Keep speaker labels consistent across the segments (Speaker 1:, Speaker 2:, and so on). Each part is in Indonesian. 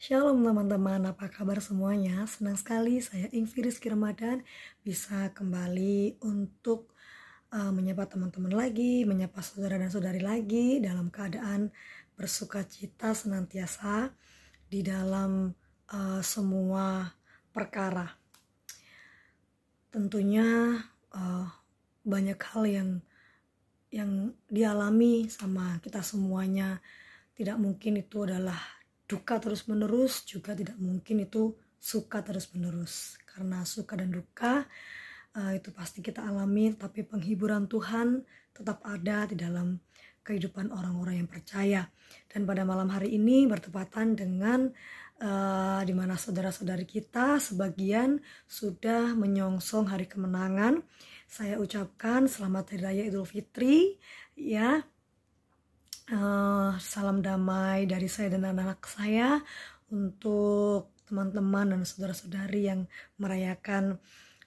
Speaker 1: Shalom teman-teman, apa kabar semuanya? Senang sekali saya Ingvi Rizky Ramadan bisa kembali untuk menyapa teman-teman lagi, menyapa saudara dan saudari lagi dalam keadaan bersuka cita senantiasa di dalam semua perkara. Tentunya banyak hal yang dialami sama kita semuanya. Tidak mungkin itu adalah duka terus menerus, juga tidak mungkin itu suka terus menerus, karena suka dan duka itu pasti kita alami, tapi penghiburan Tuhan tetap ada di dalam kehidupan orang-orang yang percaya. Dan pada malam hari ini bertepatan dengan di mana saudara-saudari kita sebagian sudah menyongsong hari kemenangan, saya ucapkan selamat Hari Raya Idul Fitri ya. Salam damai dari saya dan anak-anak saya untuk teman-teman dan saudara-saudari yang merayakan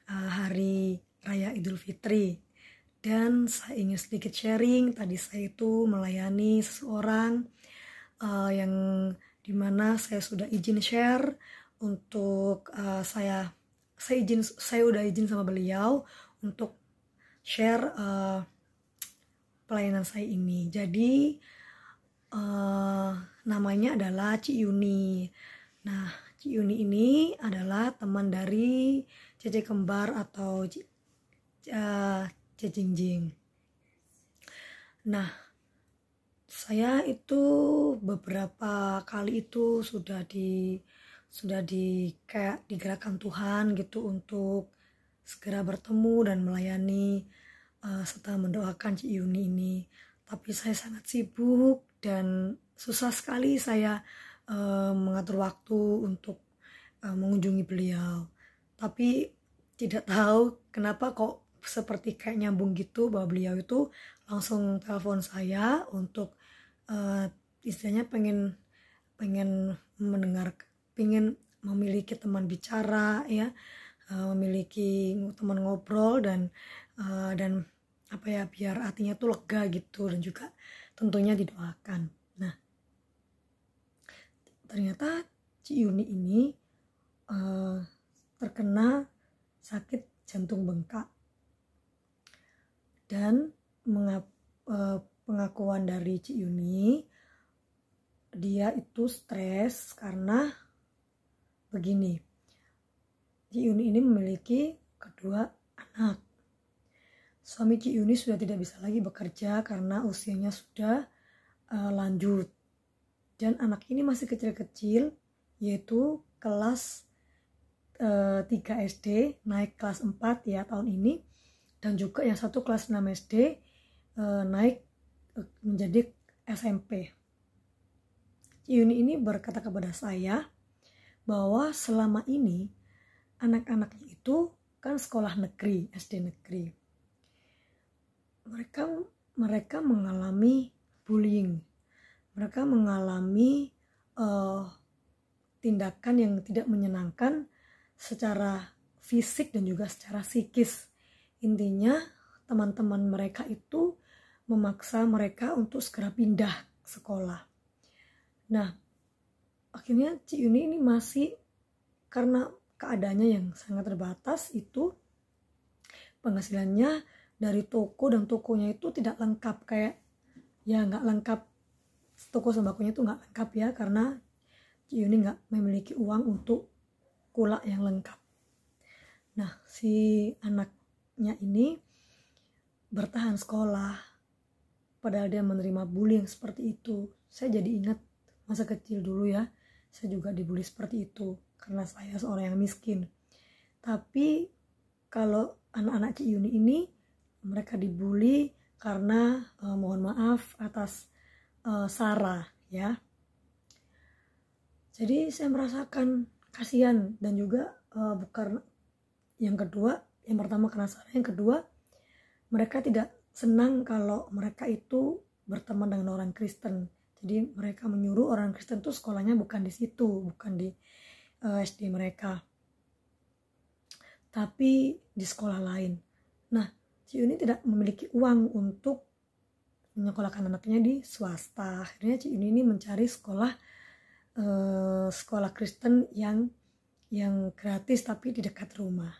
Speaker 1: Hari Raya Idul Fitri. Dan saya ingin sedikit sharing, tadi saya itu melayani seseorang yang dimana saya sudah izin share untuk saya udah izin sama beliau untuk share pelayanan saya ini. Jadi namanya adalah Ci Yuni. Nah, Ci Yuni ini adalah teman dari Cece Kembar atau Cejingjing. Nah, saya itu beberapa kali itu sudah kayak digerakkan Tuhan gitu untuk segera bertemu dan melayani serta mendoakan Ci Yuni ini. Tapi saya sangat sibuk dan susah sekali saya mengatur waktu untuk mengunjungi beliau. Tapi tidak tahu kenapa kok seperti kayak nyambung gitu, bahwa beliau itu langsung telepon saya untuk istilahnya pengen mendengar, pengen memiliki teman bicara ya, memiliki teman ngobrol dan apa ya, biar hatinya tuh lega gitu, dan juga tentunya didoakan. Nah, ternyata Ci Yuni ini terkena sakit jantung bengkak, dan pengakuan dari Ci Yuni, dia itu stres karena begini, Ci Yuni ini memiliki kedua anak. Suami Ci Yuni sudah tidak bisa lagi bekerja karena usianya sudah lanjut. Dan anak ini masih kecil-kecil, yaitu kelas 3 SD, naik kelas 4 ya tahun ini. Dan juga yang satu kelas 6 SD, naik menjadi SMP. Ci Yuni ini berkata kepada saya bahwa selama ini anak-anaknya itu kan sekolah negeri, SD negeri. Mereka mengalami bullying, mereka mengalami tindakan yang tidak menyenangkan secara fisik dan juga secara psikis. Intinya teman-teman mereka itu memaksa mereka untuk segera pindah sekolah. Nah, akhirnya Ci Yuni ini masih, karena keadaannya yang sangat terbatas, itu penghasilannya dari toko, dan tokonya itu tidak lengkap, kayak ya nggak lengkap, toko sembakonya itu nggak lengkap ya, karena Ci Yuni nggak memiliki uang untuk kulak yang lengkap. Nah, si anaknya ini bertahan sekolah padahal dia menerima bullying seperti itu. Saya jadi ingat masa kecil dulu ya, saya juga dibully seperti itu karena saya seorang yang miskin. Tapi kalau anak-anak Ci Yuni ini, mereka dibully karena mohon maaf atas sara ya. Jadi saya merasakan kasihan, dan juga bukan yang kedua, yang pertama karena sara, yang kedua mereka tidak senang kalau mereka itu berteman dengan orang Kristen. Jadi mereka menyuruh orang Kristen itu sekolahnya bukan di situ, bukan di SD mereka, tapi di sekolah lain. Nah, Ci Yuni tidak memiliki uang untuk menyekolahkan anaknya di swasta. Akhirnya Ci Yuni ini mencari sekolah sekolah Kristen yang gratis tapi di dekat rumah.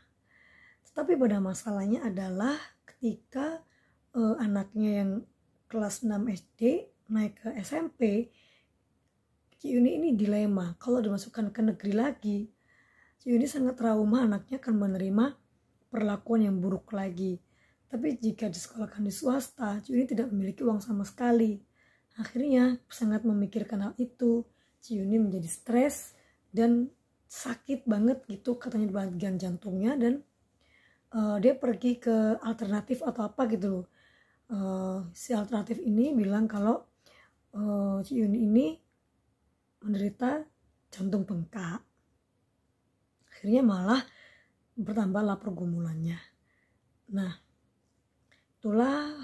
Speaker 1: Tetapi pada masalahnya adalah ketika anaknya yang kelas 6 SD naik ke SMP, Ci Yuni ini dilema. Kalau dimasukkan ke negeri lagi, Ci Yuni sangat trauma, anaknya akan menerima perlakuan yang buruk lagi. Tapi jika disekolahkan di swasta, Ci Yuni tidak memiliki uang sama sekali. Akhirnya sangat memikirkan hal itu. Ci Yuni menjadi stres dan sakit banget gitu katanya di bagian jantungnya, dan dia pergi ke alternatif atau apa gitu loh. Si alternatif ini bilang kalau Ci Yuni ini menderita jantung bengkak. Akhirnya malah bertambahlah pergumulannya. Nah, itulah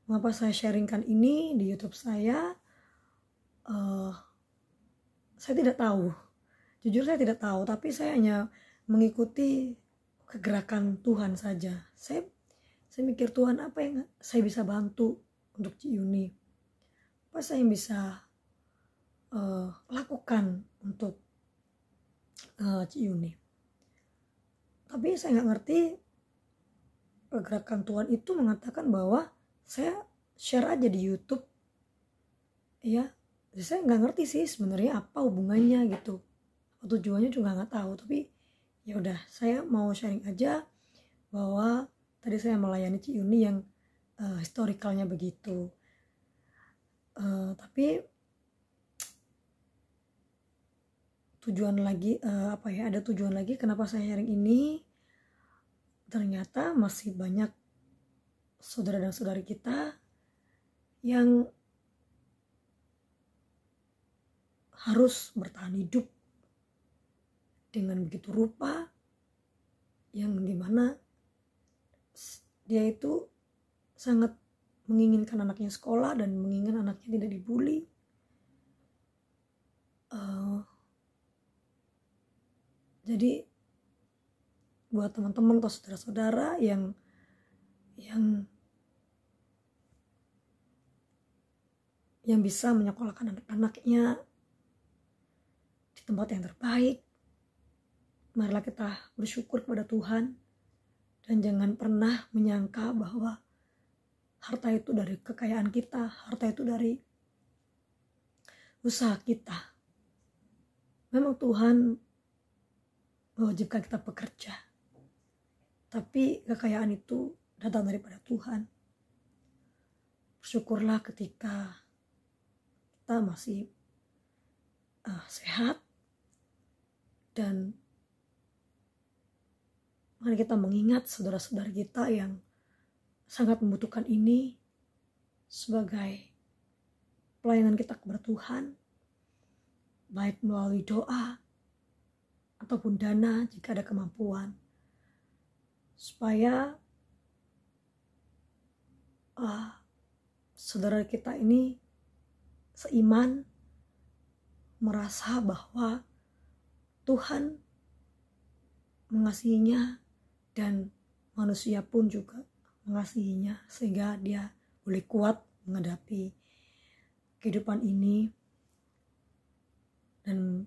Speaker 1: mengapa saya sharingkan ini di YouTube saya. Saya tidak tahu, jujur saya tidak tahu, tapi saya hanya mengikuti kegerakan Tuhan saja. Saya mikir, Tuhan, apa yang saya bisa bantu untuk Ci Yuni, apa saya yang bisa lakukan untuk Ci Yuni. Tapi saya nggak ngerti, gerakan Tuhan itu mengatakan bahwa saya share aja di YouTube, ya. Jadi saya nggak ngerti sih sebenarnya apa hubungannya gitu, tujuannya juga nggak tahu. Tapi ya udah, saya mau sharing aja bahwa tadi saya melayani Ci Yuni yang historikalnya begitu. Tapi tujuan lagi ada tujuan lagi kenapa saya sharing ini. Ternyata masih banyak saudara dan saudari kita yang harus bertahan hidup dengan begitu rupa, yang dimana dia itu sangat menginginkan anaknya sekolah dan menginginkan anaknya tidak dibully. Jadi buat teman-teman atau saudara-saudara yang bisa menyekolahkan anak-anaknya di tempat yang terbaik, marilah kita bersyukur kepada Tuhan dan jangan pernah menyangka bahwa harta itu dari kekayaan kita, harta itu dari usaha kita. Memang Tuhan mewajibkan kita bekerja, tapi kekayaan itu datang daripada Tuhan. Bersyukurlah ketika kita masih sehat, dan mari kita mengingat saudara-saudara kita yang sangat membutuhkan ini sebagai pelayanan kita kepada Tuhan, baik melalui doa ataupun dana jika ada kemampuan, supaya saudara kita ini seiman, merasa bahwa Tuhan mengasihinya dan manusia pun juga mengasihinya, sehingga dia boleh kuat menghadapi kehidupan ini dan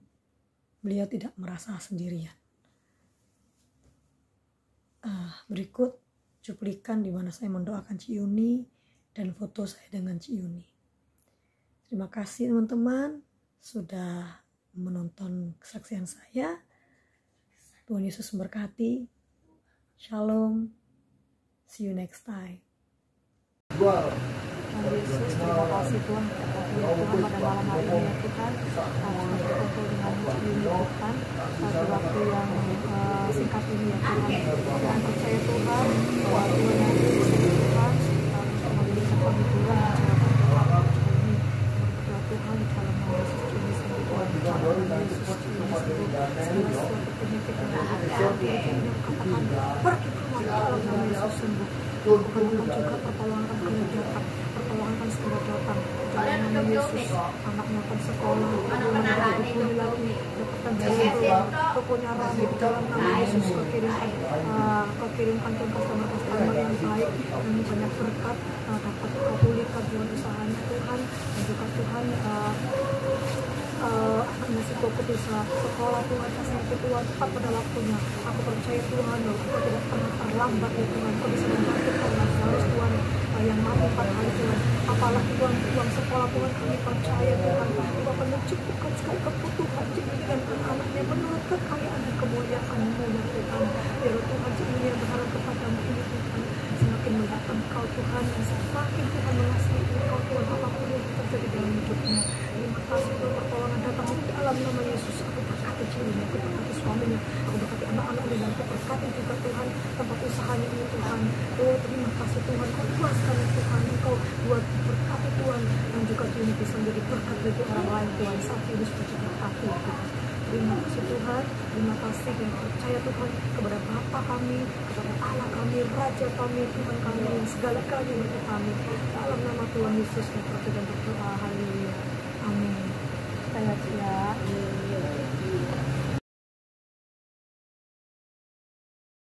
Speaker 1: beliau tidak merasa sendirian. Berikut cuplikan di mana saya mendoakan Ci Yuni dan foto saya dengan Ci Yuni. Terima kasih teman-teman sudah menonton kesaksian saya. Tuhan Yesus memberkati. Shalom. See you next time.
Speaker 2: Tuhan Yesus, terima kasih Tuhan pada malam hari ini Tuhan, berkumpul dengan Ci Yuni Tuhan pada waktu yang singkat ini ya Tuhan. Dan percaya Tuhan bahwa Tuhan yang Tuhan memberikan penghiburan Tuhan dalam nama Yesus ini sembuh Tuhan. Yesus ini sembuh segala suatu penyakit yang ada ini katakan pergi keluar dalam nama Yesus sembuh. Pertolongan juga pertolongan akan datang, pertolongan segera datang dalam nama Yesus. Anaknya akan sekolah, anak-anak lagi dapat dan seluruh pokoknya rame di dalam nama Yesus. Kau kirimkan Tuhan customer yang baik dan banyak berkat dapat kau pulihkan Tuhan usahanya Tuhan, dan juga Tuhan masih kau bisa sekolah Tuhan, kasih Tuhan tepat pada waktunya. Aku percaya Tuhan bahwa Kau tidak pernah terlambat ya Tuhan. Kau bisa membangkitkan Lazarus Tuhan yang mati 4 hari Tuhan. Apalagi Tuhan uang sekolah Tuhan, kami percaya Tuhan Kau akan mencukupkan segala kebutuhan Cik dan anak-anaknya menurut kekayaan dan kemuliaan-Mu ya Tuhan. Biar Tuhan Cik yang berharap kepadamu ini Tuhan semakin melihat Engkau Tuhan, dan semakin Tuhan mengasihi Engkau Tuhan apapun yang terjadi dalam hidupnya. Terima kasih Tuhan, pertolongan datang di dalam nama Yesus. Aku berkati cilinya, aku berkati suaminya, aku berkati anak-anaknya, dan aku berkati juga Tuhan tempat usahanya ini Tuhan. Terima kasih Tuhan, Kau luaskan Tuhan, Engkau buat berkati Tuhan, dan juga Tuhan bisa menjadi berkat bagi orang lain Tuhan. Saat ini sudah berkati Tuhan. Terima kasih Tuhan, terima kasih dan percaya Tuhan kepada Bapa kami, kepada Allah kami, Raja kami, Tuhan kami, yang segala kali bagi kami. Dalam nama Tuhan Yesus, kami berdoa dan berdoa. Haleluya. Amin. Kita lihat ya.